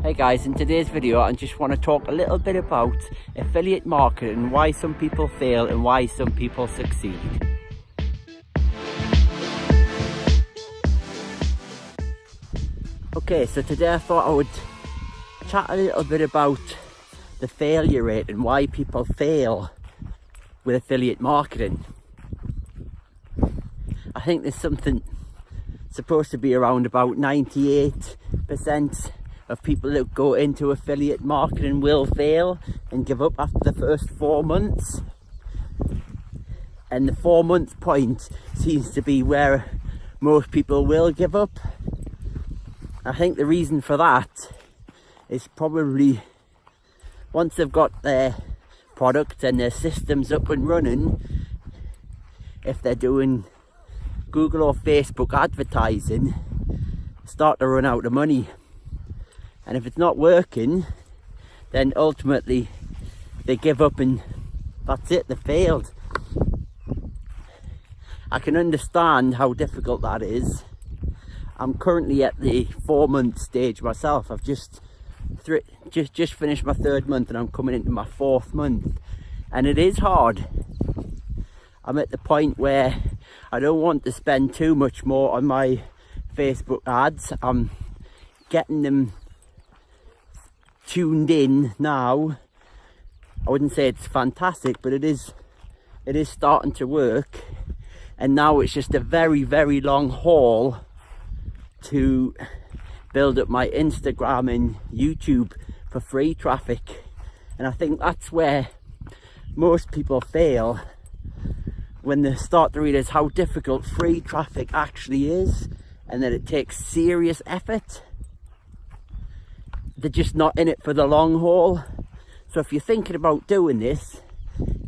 Hey guys, in today's video I just want to talk a little bit about affiliate marketing, why some people fail and why some people succeed. Okay, so today I thought I would chat a little bit about the failure rate and why people fail with affiliate marketing. I think there's something supposed to be around about 98% of people that go into affiliate marketing will fail and give up after the first 4 months. And the 4 month point seems to be where most people will give up. I think the reason for that is probably once they've got their product and their systems up and running, if they're doing Google or Facebook advertising, start to run out of money. And if it's not working, then ultimately they give up and that's it, they failed. I can understand how difficult that is. I'm currently at the 4 month stage myself. I've just finished my 3rd month and I'm coming into my 4th month. And it is hard. I'm at the point where I don't want to spend too much more on my Facebook ads. I'm getting them tuned in now. I wouldn't say it's fantastic, but it is starting to work. And now it's just a very, very long haul to build up my Instagram and YouTube for free traffic. And I think that's where most people fail, when they start to realize how difficult free traffic actually is and that it takes serious effort. They're just not in it for the long haul. So if you're thinking about doing this,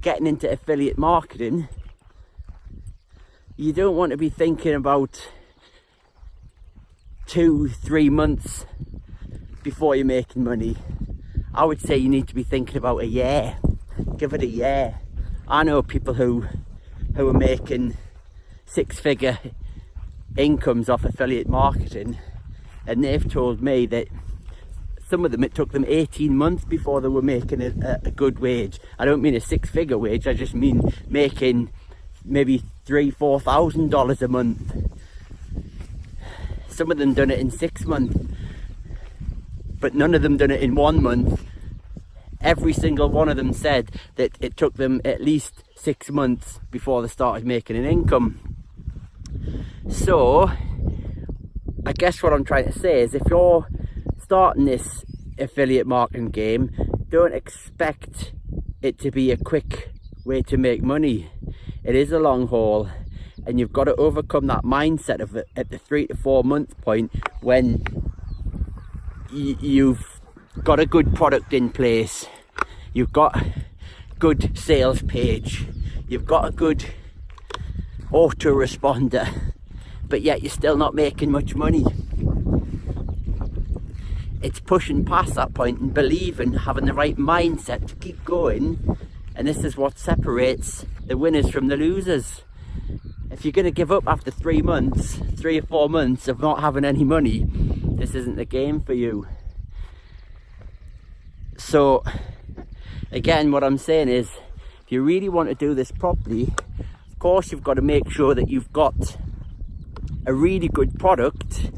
getting into affiliate marketing, you don't want to be thinking about 2-3 months before you're making money. I would say you need to be thinking about a year. Give it a year. I know people who are making 6-figure incomes off affiliate marketing, and they've told me that some of them, it took them 18 months before they were making a good wage. I don't mean a 6-figure wage, I just mean making maybe $3,000-4,000 a month. Some of them done it in 6 months, but none of them done it in 1 month. Every single one of them said that it took them at least 6 months before they started making an income. So I guess what I'm trying to say is, if you're starting this affiliate marketing game, don't expect it to be a quick way to make money. It is a long haul, and you've got to overcome that mindset of it at the 3 to 4 month point, when you've got a good product in place, you've got good sales page, you've got a good autoresponder, but yet you're still not making much money. It's pushing past that point and believing, having the right mindset to keep going. And this is what separates the winners from the losers. If you're going to give up after 3 months, 3 or 4 months of not having any money, this isn't the game for you. So again, what I'm saying is, if you really want to do this properly, of course you've got to make sure that you've got a really good product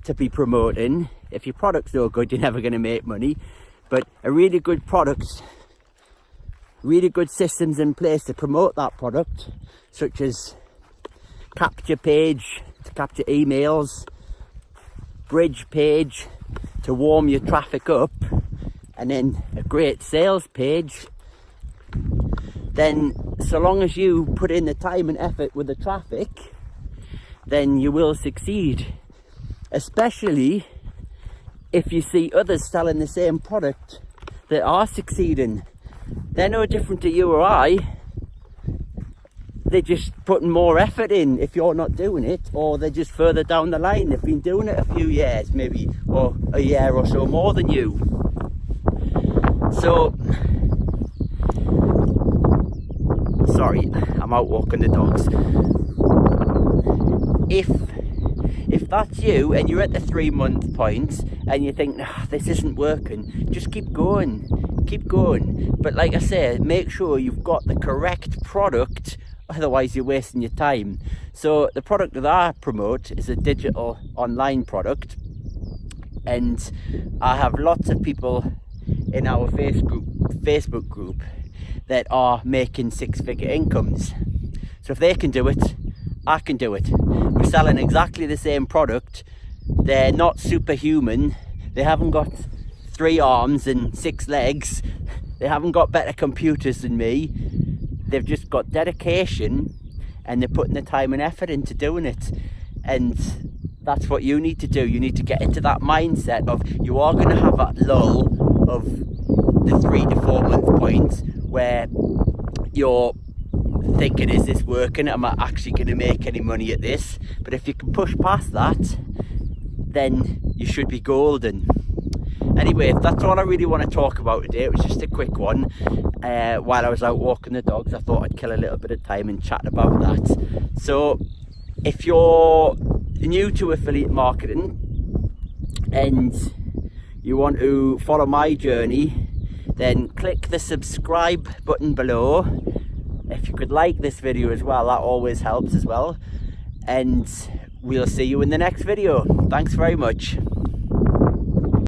to be promoting. If your product's no good, you're never going to make money. But a really good product, really good systems in place to promote that product, such as capture page to capture emails, bridge page to warm your traffic up, and then a great sales page, then so long as you put in the time and effort with the traffic, then you will succeed. Especially if you see others selling the same product that are succeeding. They're no different to you or I. They're just putting more effort in if you're not doing it, or they're just further down the line. They've been doing it a few years maybe, or a year or so more than you. So, sorry, I'm out walking the dogs. if that's you and you're at the 3-month point and you think, nah, this isn't working, just keep going. But like I say, make sure you've got the correct product, otherwise you're wasting your time. So the product that I promote is a digital online product, and I have lots of people in our Facebook group that are making 6-figure incomes. So if they can do it, I can do it. We're selling exactly the same product. They're not superhuman. They haven't got 3 arms and 6 legs. They haven't got better computers than me. They've just got dedication, and they're putting the time and effort into doing it. And that's what you need to do. You need to get into that mindset of, you are going to have that lull of the 3 to 4 month point where you're thinking, is this working? Am I actually going to make any money at this? But if you can push past that, then you should be golden. Anyway, that's all I really want to talk about today. It was just a quick one. While I was out walking the dogs, I thought I'd kill a little bit of time and chat about that. So if you're new to affiliate marketing and you want to follow my journey, then click the subscribe button below. If you could like this video as well, that always helps as well. And we'll see you in the next video. Thanks very much.